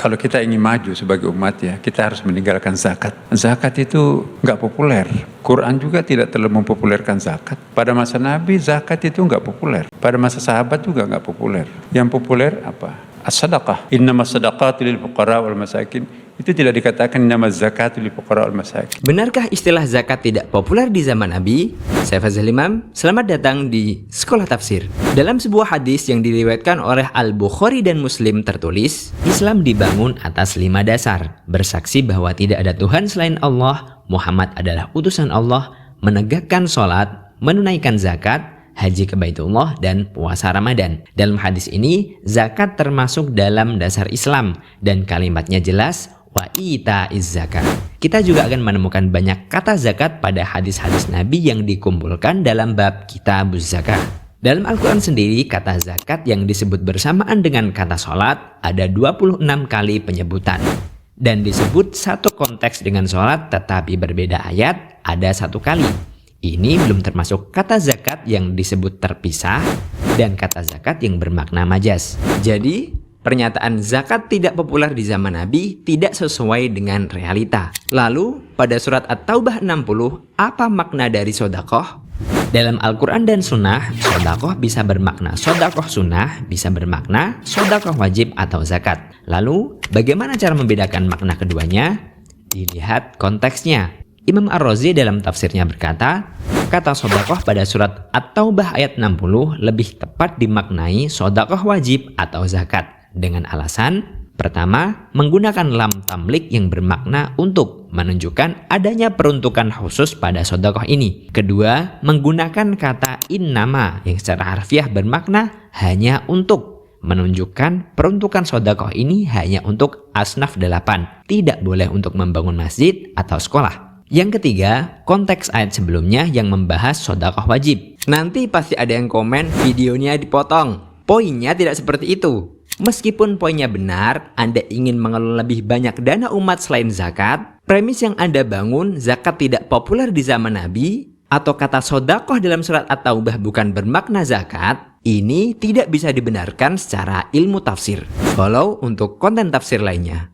Kalau kita ingin maju sebagai umat ya, kita harus meninggalkan zakat. Zakat itu nggak populer. Quran juga tidak terlalu mempopulerkan zakat. Pada masa Nabi, zakat itu nggak populer. Pada masa sahabat juga nggak populer. Yang populer apa? As-sadaqah. Innamas sadaqatu lil fuqara wal masakin. Itu tidak dikatakan nama zakat lil fuqara wal masakin. Benarkah istilah zakat tidak populer di zaman Nabi? Saya Fazal Imam, selamat datang di Sekolah Tafsir. Dalam sebuah hadis yang diriwayatkan oleh Al-Bukhari dan Muslim tertulis, Islam dibangun atas 5 dasar. Bersaksi bahwa tidak ada Tuhan selain Allah, Muhammad adalah utusan Allah, menegakkan sholat, menunaikan zakat, haji ke Baitullah, dan puasa Ramadan. Dalam hadis ini, zakat termasuk dalam dasar Islam dan kalimatnya jelas, wa ita'iz zakat. Kita juga akan menemukan banyak kata zakat pada hadis-hadis Nabi yang dikumpulkan dalam bab Kitabuz Zakat. Dalam Al-Quran sendiri, kata zakat yang disebut bersamaan dengan kata sholat ada 26 kali penyebutan. Dan disebut satu konteks dengan sholat tetapi berbeda ayat ada 1 kali. Ini belum termasuk kata zakat yang disebut terpisah dan kata zakat yang bermakna majas. Jadi, pernyataan zakat tidak populer di zaman Nabi tidak sesuai dengan realita. Lalu, pada surat At-Taubah 60, apa makna dari sodakoh? Dalam Al-Quran dan Sunnah, sodakoh bisa bermakna sodakoh sunnah, bisa bermakna sodakoh wajib atau zakat. Lalu, bagaimana cara membedakan makna keduanya? Dilihat konteksnya. Imam Ar-Razi dalam tafsirnya berkata, kata sodakoh pada surat At-Taubah ayat 60 lebih tepat dimaknai sodakoh wajib atau zakat. Dengan alasan, pertama, menggunakan lam tamlik yang bermakna untuk, menunjukkan adanya peruntukan khusus pada sodakoh ini. Kedua, menggunakan kata innama yang secara harfiah bermakna hanya untuk, menunjukkan peruntukan sodakoh ini hanya untuk asnaf 8, tidak boleh untuk membangun masjid atau sekolah. Yang ketiga, konteks ayat sebelumnya yang membahas sodakoh wajib. Nanti pasti ada yang komen videonya dipotong. Poinnya tidak seperti itu. Meskipun poinnya benar, Anda ingin mengelola lebih banyak dana umat selain zakat, premis yang Anda bangun zakat tidak populer di zaman Nabi, atau kata sodakoh dalam surat At-Taubah bukan bermakna zakat, ini tidak bisa dibenarkan secara ilmu tafsir. Follow untuk konten tafsir lainnya.